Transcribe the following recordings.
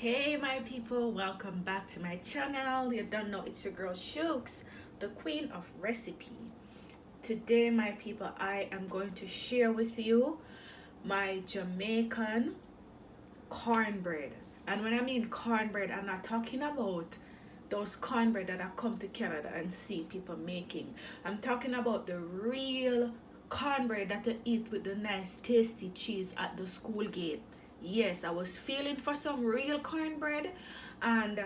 Hey my people, welcome back to my channel. You don't know, it's your girl Shooks, the queen of recipe. Today my people, I am going to share with you my Jamaican cornbread. And when I mean cornbread, I'm not talking about those cornbread that I come to Canada and see people making. I'm talking about the real cornbread that you eat with the nice tasty cheese at the school gate. Yes, I was feeling for some real cornbread and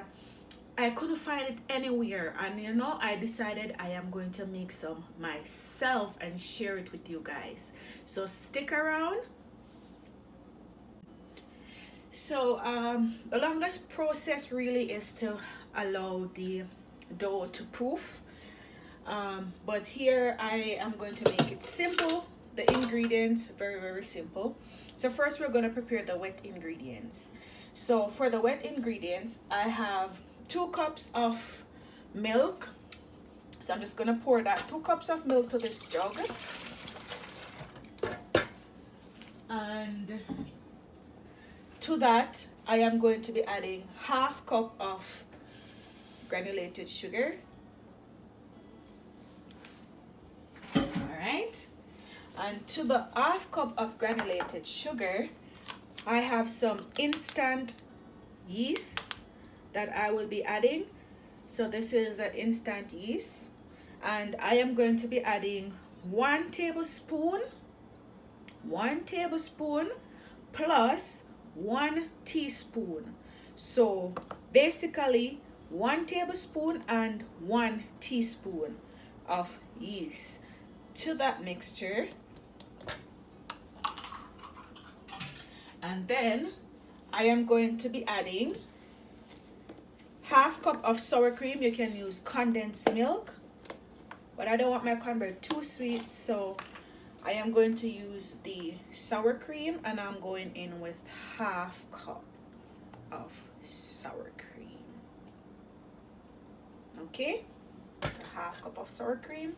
I couldn't find it anywhere. And I decided I am going to make some myself and share it with you guys. So stick around. So the longest process really is to allow the dough to proof. But here I am going to make it simple. The ingredients very simple. So first we're going to prepare the wet ingredients. So for the wet ingredients, I have 2 cups of milk. So I'm just going to pour that 2 cups of milk to this jug. And to that I am going to be adding ½ cup of granulated sugar. Alright. And to the ½ cup of granulated sugar, I have some instant yeast that I will be adding. So this is an instant yeast, and I am going to be adding 1 tablespoon plus 1 teaspoon. So basically 1 tablespoon and 1 teaspoon of yeast to that mixture. And then I am going to be adding ½ cup of sour cream. You can use condensed milk, but I don't want my cornbread too sweet, so I am going to use the sour cream, and I'm going in with ½ cup of sour cream. Okay, so ½ cup of sour cream.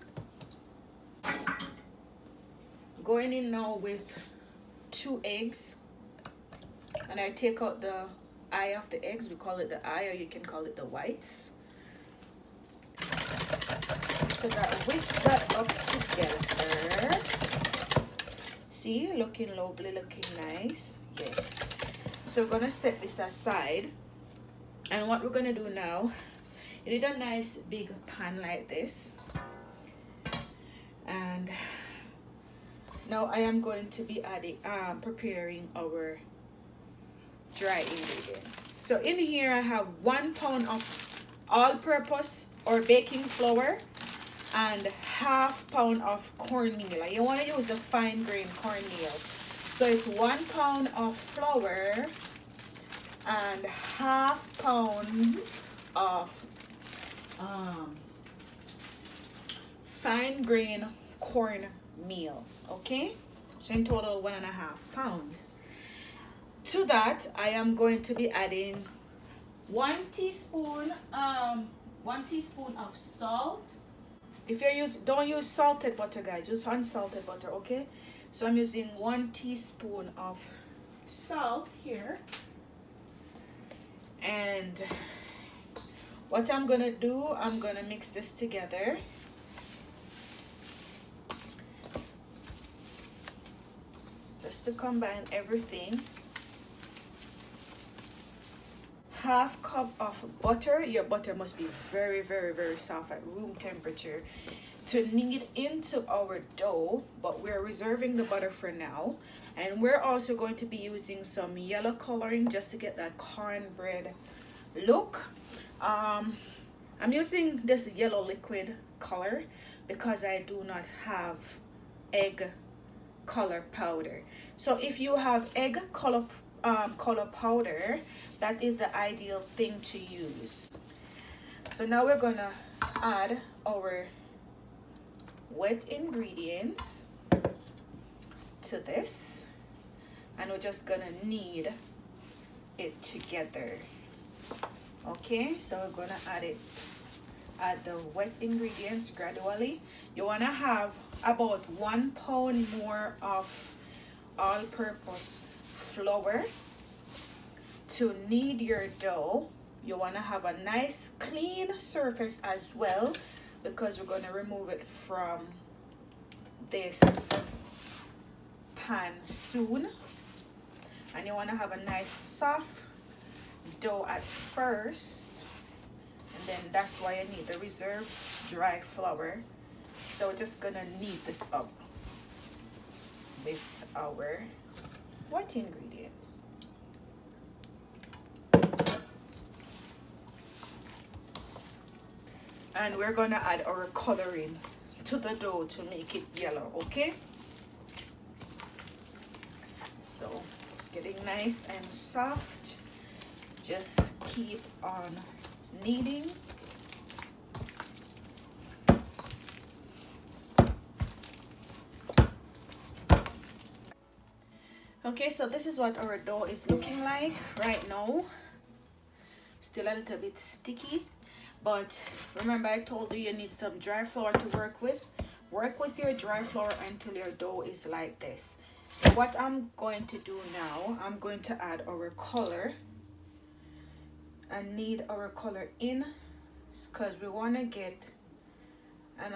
Going in now with 2 eggs. And I take out the eye of the eggs. We call it the eye, or you can call it the whites. So that whisk that up together. See, looking lovely, looking nice. Yes. So we're gonna set this aside. And what we're gonna do now, you need a nice big pan like this. And now I am going to be adding, preparing our dry ingredients. So in here I have 1 pound of all-purpose or baking flour and ½ pound of cornmeal. You want to use the fine grain cornmeal. So it's 1 pound of flour and ½ pound of fine grain cornmeal. Okay, so in total 1.5 pounds. To that I am going to be adding 1 teaspoon of salt. If you don't use salted butter, guys, use unsalted butter. Okay, so I'm using 1 teaspoon of salt here. And what I'm gonna do, I'm gonna mix this together. Just to combine everything. ½ cup of butter. Your butter must be very soft at room temperature to knead into our dough, but we're reserving the butter for now. And we're also going to be using some yellow coloring just to get that cornbread look. I'm using this yellow liquid color because I do not have egg color powder. So if you have egg color powder, that is the ideal thing to use. So now we're gonna add our wet ingredients to this, and we're just gonna knead it together. Okay, so we're gonna add the wet ingredients gradually. You wanna have about 1 pound more of all-purpose flour to knead your dough, you want to have a nice clean surface as well, because we're going to remove it from this pan soon. And you want to have a nice soft dough at first, and then that's why you need the reserved dry flour. So we're just gonna knead this up with our what ingredients? And we're gonna add our coloring to the dough to make it yellow, okay? So it's getting nice and soft. Just keep on kneading. Okay, so this is what our dough is looking like right now. Still a little bit sticky, but remember I told you you need some dry flour to work with. Work with your dry flour until your dough is like this. So what I'm going to do now, I'm going to add our color and knead our color in, because we want to get an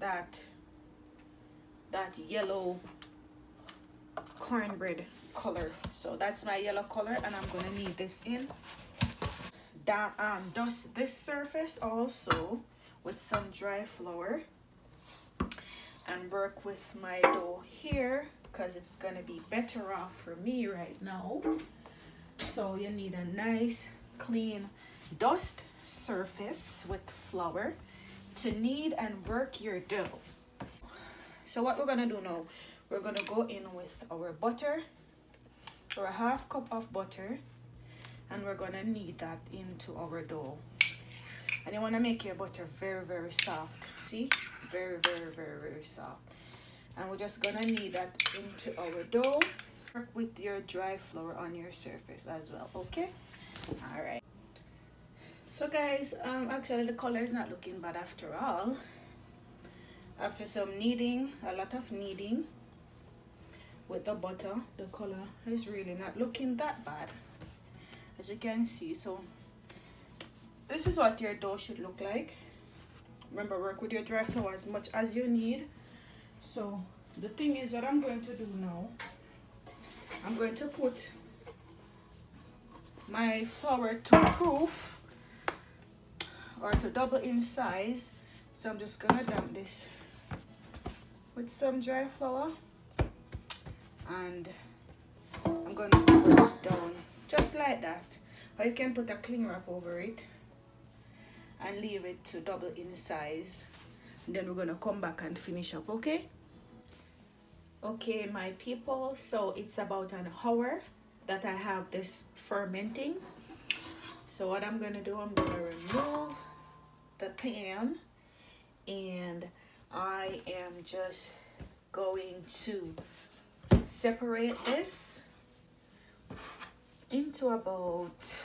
that yellow cornbread color. So that's my yellow color, and I'm going to knead this in. Dust this surface also with some dry flour and work with my dough here, because it's going to be better off for me right now. So you need a nice clean dust surface with flour to knead and work your dough. So what we're going to do now, we're going to go in with our butter, or a half cup of butter, and we're going to knead that into our dough. And you want to make your butter very, very soft. See? Very, very, very, very soft. And we're just going to knead that into our dough. Work with your dry flour on your surface as well, okay? All right. So guys, actually the color is not looking bad after all. After some kneading, a lot of kneading with the butter, the color is really not looking that bad, as you can see. So this is what your dough should look like. Remember, work with your dry flour as much as you need. So the thing is, what I'm going to do now, I'm going to put my flour to proof, or to double in size. So I'm just gonna damp this with some dry flour, and I'm gonna cover this down just like that. Or you can put a cling wrap over it and leave it to double in size. And then we're gonna come back and finish up, okay? Okay, my people, so it's about an hour that I have this fermenting. So what I'm gonna do, I'm gonna remove the pan, and I am just going to separate this into about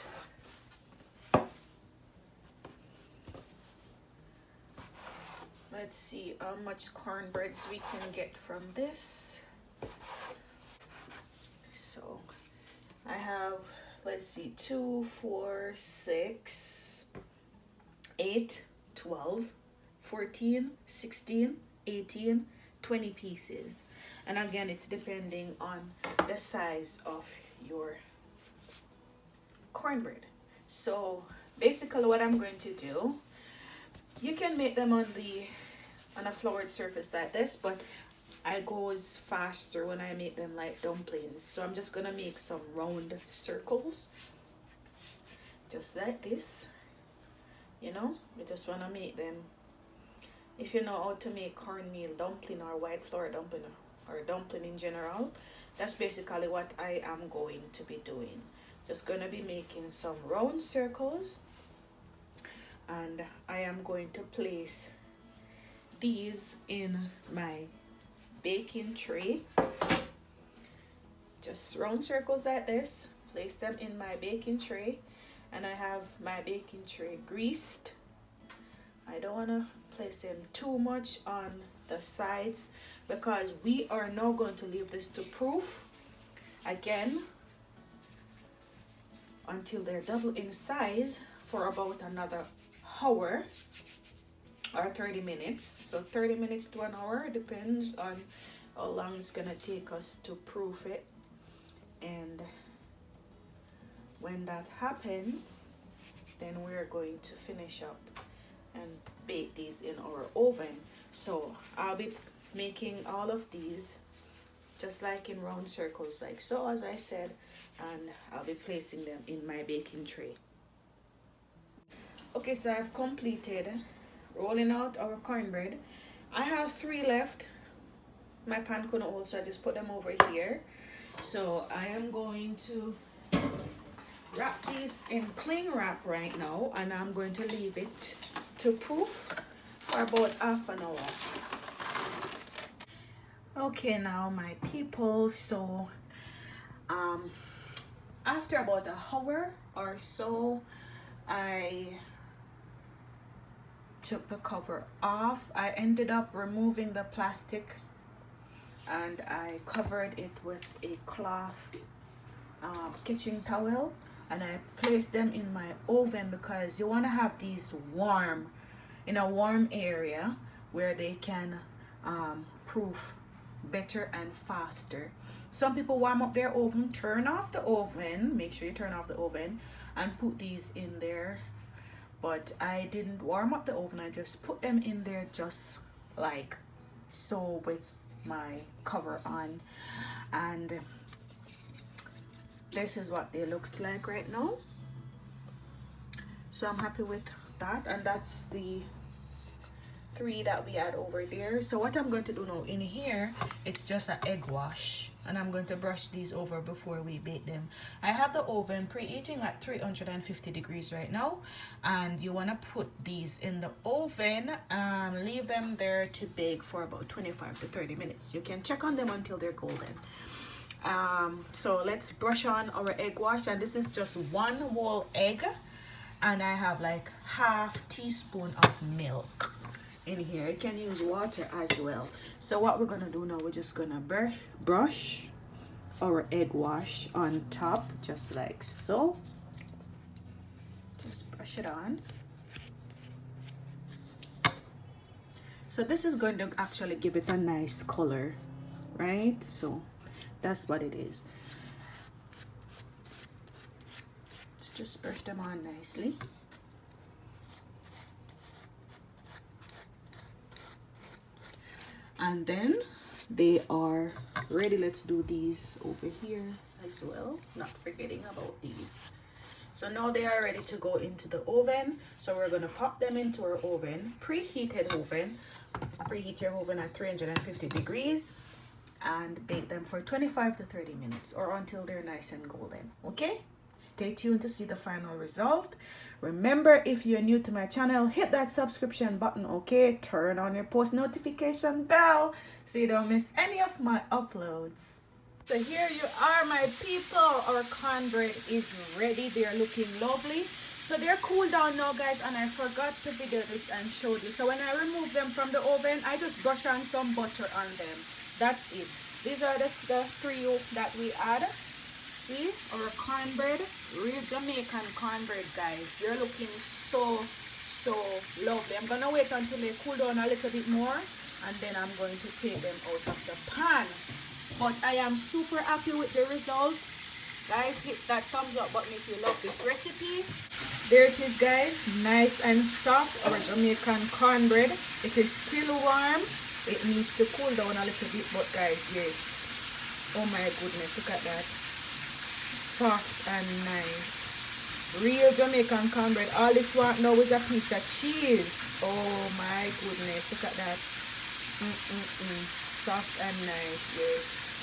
let's see how much cornbreads we can get from this. So I have, let's see, 2, 4, 6, 8, 12, 14, 16, 18, 20 pieces. And again, it's depending on the size of your cornbread. So basically what I'm going to do, you can make them on a floured surface like this, but I goes faster when I make them like dumplings. So I'm just gonna make some round circles just like this. You know, we just want to make them, if you know how to make cornmeal dumpling or white flour dumpling or dumpling in general, that's basically what I am going to be doing. Just going to be making some round circles, and I am going to place these in my baking tray. Just round circles like this, place them in my baking tray. And I have my baking tray greased. I don't want to place them too much on the sides, because we are now going to leave this to proof. Again, until they're double in size for about another hour or 30 minutes. So 30 minutes to an hour, depends on how long it's gonna take us to proof it. And when that happens, then we're going to finish up and bake these in our oven. So I'll be making all of these just like in round circles, like so, as I said, and I'll be placing them in my baking tray. Okay, so I've completed rolling out our cornbread. I have 3 left. My pan couldn't hold, so I just put them over here. So I am going to wrap these in cling wrap right now, and I'm going to leave it to proof for about half an hour. Okay, now my people, so after about an hour or so, I took the cover off. I ended up removing the plastic and I covered it with a cloth kitchen towel, and I placed them in my oven because you want to have these warm in a warm area where they can proof better and faster. Some people warm up their oven, turn off the oven, make sure you turn off the oven and put these in there, but I didn't warm up the oven. I just put them in there just like so with my cover on, and this is what they looks like right now. So I'm happy with that, and that's the 3 that we had over there. So what I'm going to do now in here, it's just an egg wash, and I'm going to brush these over before we bake them. I have the oven preheating at 350 degrees right now, and you want to put these in the oven and leave them there to bake for about 25 to 30 minutes. You can check on them until they're golden. So let's brush on our egg wash, and this is just 1 whole egg, and I have like half teaspoon of milk in here. You can use water as well. So what we're gonna do now, we're just gonna brush our egg wash on top, just like so. Just brush it on. So this is going to actually give it a nice color, right? So that's what it is. So just brush them on nicely. And then they are ready. Let's do these over here as well, not forgetting about these. So now they are ready to go into the oven. So we're going to pop them into our oven, preheated oven. Preheat your oven at 350 degrees and bake them for 25 to 30 minutes or until they're nice and golden. Okay, stay tuned to see the final result. Remember, if you're new to my channel, hit that subscription button, okay? Turn on your post notification bell so you don't miss any of my uploads. So here you are, my people. Our cornbread is ready. They're looking lovely. So they're cooled down now, guys, and I forgot to video this and show you. So when I remove them from the oven, I just brush on some butter on them. That's it. These are the 3 that we add. See, our cornbread, real Jamaican cornbread, guys. They're looking so lovely. I'm gonna wait until they cool down a little bit more, and then I'm going to take them out of the pan. But I am super happy with the result. Guys, hit that thumbs up button if you love this recipe. There it is, guys, nice and soft, our Jamaican cornbread. It is still warm. It needs to cool down a little bit, but guys, yes, oh my goodness, look at that. Soft and nice, real Jamaican cornbread. All this one now is a piece of cheese. Oh my goodness, look at that. Soft and nice, yes.